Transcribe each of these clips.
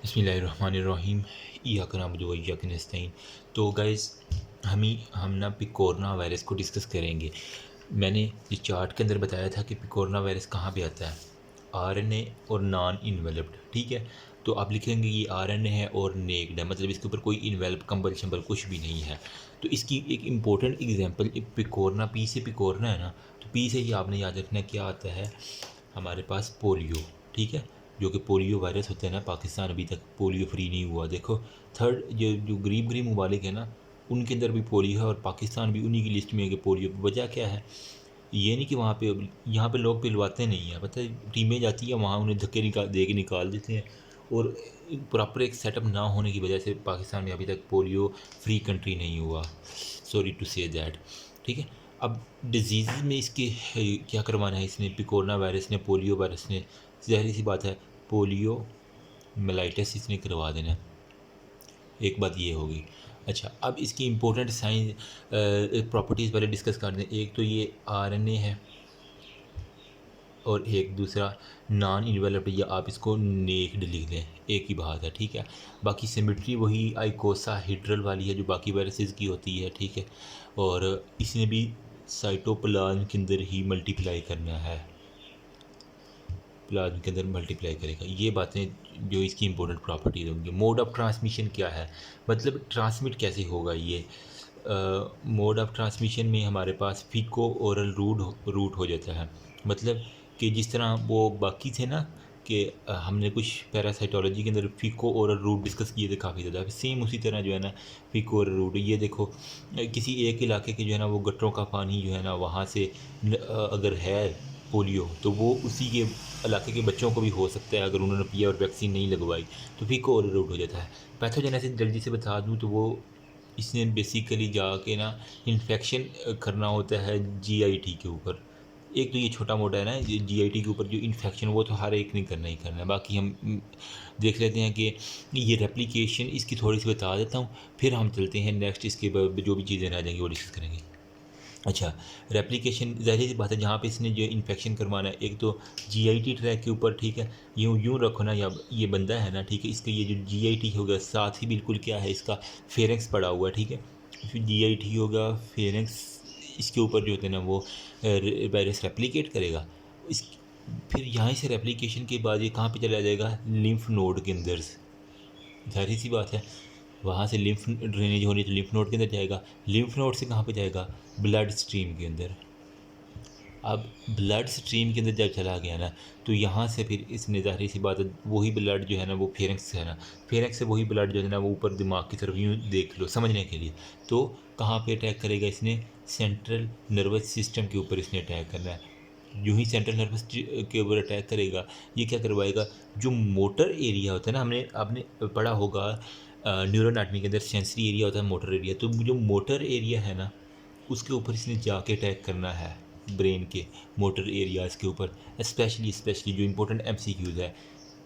बिस्मिल्लाहिर्रहमानिर्रहीम इय्याका नअबुदु व इय्याका नस्तईन। तो गाइज़ हम ना पिकोरना वायरस को डिस्कस करेंगे। मैंने इस चार्ट के अंदर बताया था कि पिकोरना वायरस कहाँ पे आता है, आरएनए और नॉन इन्वेलप्ड। ठीक है, तो आप लिखेंगे ये आरएनए है और नेक्ड है, मतलब इसके ऊपर कोई इन्वेल्प कंबल शंबल कुछ भी नहीं है। तो इसकी एक इम्पोर्टेंट एग्जांपल पिकोरना, पी से पिकोरना है ना, तो पी से ही आपने याद रखना क्या आता है हमारे पास, पोलियो। ठीक है, जो कि पोलियो वायरस होता है ना, पाकिस्तान अभी तक पोलियो फ्री नहीं हुआ। देखो थर्ड जो जो गरीब गरीब ममालिक है ना, उनके अंदर भी पोलियो है और पाकिस्तान भी उन्हीं की लिस्ट में है कि पोलियो। वजह क्या है, ये नहीं कि वहाँ पे, यहाँ पे लोग पिलवाते नहीं हैं, पता है, टीमें जाती हैं वहाँ उन्हें धक्के दे के निकाल देते हैं। और प्रॉपर एक सेटअप ना होने की वजह से पाकिस्तान में अभी तक पोलियो फ्री कंट्री नहीं हुआ, सॉरी टू से दैट। ठीक है, अब डिजीज़ में इसके क्या करवाना है इसने, पिकोरना वायरस ने, पोलियो वायरस ने, ज़ाहिर सी बात है पोलियो मेलाइटिस इसने करवा देना है। एक बात ये होगी। अच्छा, अब इसकी इम्पोर्टेंट साइंस प्रॉपर्टीज़ पहले डिस्कस कर दें। एक तो ये आरएनए है और एक दूसरा नॉन इन्वेलप्ड, या आप इसको नेक्ड लिख लें, एक ही बात है। ठीक है, बाकी सिमेट्री वही आइकोसाहेड्रल वाली है जो बाकी वायरसेस की होती है। ठीक है, और इसने भी साइटोप्लाज्म के अंदर ही मल्टीप्लाई करना है, प्लाज्म के अंदर मल्टीप्लाई करेगा। ये बातें जो इसकी इंपॉर्टेंट प्रॉपर्टीज होंगी। मोड ऑफ ट्रांसमिशन क्या है, मतलब ट्रांसमिट कैसे होगा ये। मोड ऑफ ट्रांसमिशन में हमारे पास फीको ओरल रूट हो जाता है, मतलब कि जिस तरह वो बाकी थे ना कि हमने कुछ पैरासाइटोलॉजी के अंदर फीको ओरल रूट डिस्कस किए थे काफ़ी ज़्यादा, सेम उसी तरह जो है ना फीको ओरल रूट। ये देखो किसी एक इलाके के जो है ना वो गटरों का पानी जो है ना वहाँ से अगर है पोलियो, तो वो उसी के इलाके के बच्चों को भी हो सकता है अगर उन्होंने पिया और वैक्सीन नहीं लगवाई, तो फीको ओरल रूट हो जाता है। पैथोजेनेसिस जल्दी से बता दूं तो वो इसने बेसिकली जाके ना इन्फेक्शन करना होता है जीआईटी के ऊपर। एक तो ये छोटा मोटा है ना जीआईटी के ऊपर जो इन्फेक्शन, वो तो हर एक ने करना ही करना है। बाकी हम देख लेते हैं कि ये रेप्लिकेशन इसकी थोड़ी सी बता देता हूँ, फिर हम चलते हैं नेक्स्ट, इसके जो भी चीज़ें रह जाएंगी वो डिस्कस करेंगे। अच्छा, रेप्लिकेशन ज़ाहिर सी बात है जहाँ पे इसने जो इन्फेक्शन करवाना है, एक तो जीआईटी ट्रैक के ऊपर। ठीक है, यूँ रखो ना, या ये बंदा है ना, ठीक है, इसका ये जो जीआईटी होगा साथ ही बिल्कुल क्या है इसका फेरेंक्स पड़ा हुआ है। ठीक है, फिर जीआईटी होगा, फेरेंक्स, इसके ऊपर जो होते हैं ना वो वायरस रेप्लिकेट करेगा। इस फिर यहाँ से रेप्लिकेशन के बाद ये कहाँ पे चला जाएगा, लिम्फ नोड के अंदर। ज़ाहिर सी बात है वहाँ से लिम्फ ड्रेनेज होनी तो लिम्फ नोड के अंदर जाएगा, लिम्फ नोड से कहाँ पे जाएगा, ब्लड स्ट्रीम के अंदर। अब ब्लड स्ट्रीम के अंदर जब चला गया ना, तो यहाँ से फिर इसने ज़ाहिर सी बात है वही ब्लड जो है ना वो फेरेंक्स से है ना, फेरेंक्स से वही ब्लड जो है ना वो ऊपर दिमाग की तरफ यूँ देख लो समझने के लिए। तो कहाँ पे अटैक करेगा इसने, सेंट्रल नर्वस सिस्टम के ऊपर इसने अटैक करना है। यूँ ही सेंट्रल नर्वस के ऊपर अटैक करेगा, ये क्या करवाएगा, जो मोटर एरिया होता है ना, आपने पढ़ा होगा न्यूरोनाटमी के अंदर सेंसरी एरिया होता है, मोटर एरिया। तो जो मोटर एरिया है ना उसके ऊपर इसने जाके अटैक करना है, ब्रेन के मोटर एरियाज़ के ऊपर। स्पेशली जो इंपॉर्टेंट एमसीक्यूज़ है,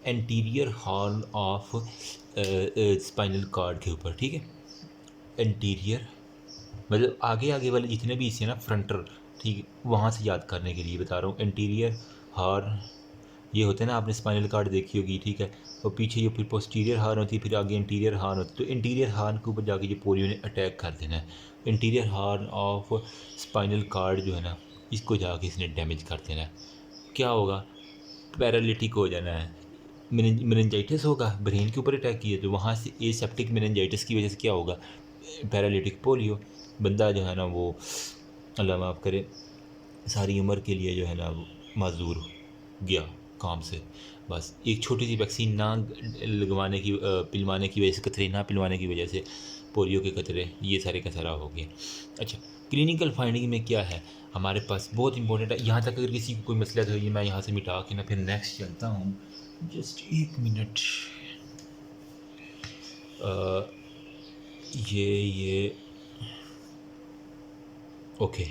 anterior horn of spinal cord के ऊपर। ठीक है, एंटीरियर मतलब आगे आगे वाले जितने भी हिस्से ना फ्रंटर, ठीक है, वहाँ से याद करने के लिए बता रहा हूँ। एंटीरियर हॉर्न ये होते हैं ना, आपने स्पाइनल कार्ड देखी होगी। ठीक है, और पीछे ये फिर पोस्टीरियर हार्न होती है, फिर आगे इंटीरियर हार्न होती है। तो इंटीरियर हार्न के ऊपर जाके ये पोलियो ने अटैक कर देना है। Interior horn of spinal cord जो है ना, इसको जाके इसने डैमेज कर देना है। क्या होगा, पैरालिटिक हो जाना है, मेनिंजाइटिस होगा, ब्रेन के ऊपर अटैक किया तो वहाँ से एसेप्टिक मेनिंजाइटिस की वजह से क्या होगा, पैरालिटिक पोलियो। बंदा जो है ना वो अल्लाह माफ़ करे सारी उम्र के लिए जो है ना वो माजूर गया काम से। बस एक छोटी सी वैक्सीन ना लगवाने की पिलवाने की वजह से, कतरे ना पिलवाने की वजह से पोलियो के कतरे ये सारे का सारा हो गया। अच्छा, क्लिनिकल फाइंडिंग में क्या है हमारे पास, बहुत इंपॉर्टेंट है। यहाँ तक अगर किसी को कोई मसला तो ये मैं यहाँ से मिटा के ना फिर नेक्स्ट चलता हूँ। जस्ट एक मिनट, ये ओके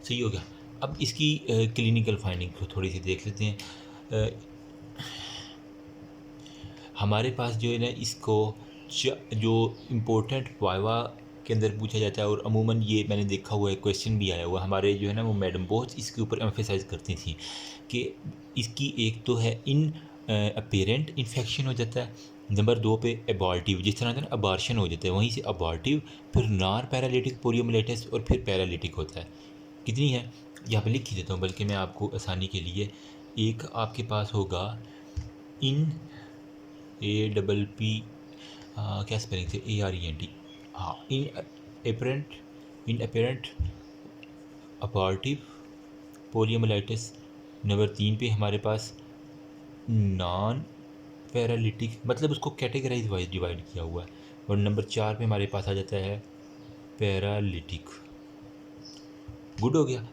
सही हो गया। अब इसकी क्लिनिकल फाइंडिंग को थोड़ी सी देख लेते हैं। हमारे पास जो है ना इसको जो इम्पोर्टेंट वाइवा के अंदर पूछा जाता है, और अमूमन ये मैंने देखा हुआ है, क्वेश्चन भी आया हुआ हमारे जो है ना वो मैडम बहुत इसके ऊपर एम्फेसाइज करती थी कि इसकी एक तो है इन अपेरेंट इन्फेक्शन हो जाता है। नंबर 2 पे एबॉर्टिव, जिस तरह का अबार्शन हो जाता है, वहीं से अबॉर्टिव, फिर नॉन पैरालिटिक पोलियोमाइलिटिस और फिर पैरालिटिक होता है। कितनी है यहाँ पे लिख ही देता हूँ, बल्कि मैं आपको आसानी के लिए। एक आपके पास होगा इन APP, क्या स्पेलिंग थे, ARENT, हाँ, इन अपेरेंट अबॉर्टिव पोलियोमाइलिटिस। नंबर 3 पे हमारे पास नॉन पैरालिटिक, मतलब उसको कैटेगराइज वाइज डिवाइड किया हुआ है। और नंबर 4 पे हमारे पास आ जाता है पैरालिटिक। गुड हो गया,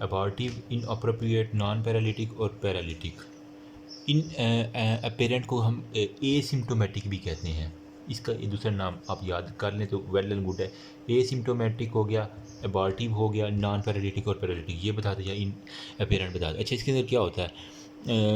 अबॉर्टिव, इनअप्रोप्रिएट, नॉन पैरालिटिक और पैरालिटिक। इन अपेरेंट को हम एसिम्टोमेटिक भी कहते हैं, इसका ये दूसरा नाम आप याद कर लें तो वेल एंड गुड है। एसिम्टोमेटिक हो गया, अबॉर्टिव हो गया, नॉन पैरालिटिक और पैरालिटिक, ये बता दिया, इन अपेरेंट बता दिया। अच्छा, इसके अंदर क्या होता है,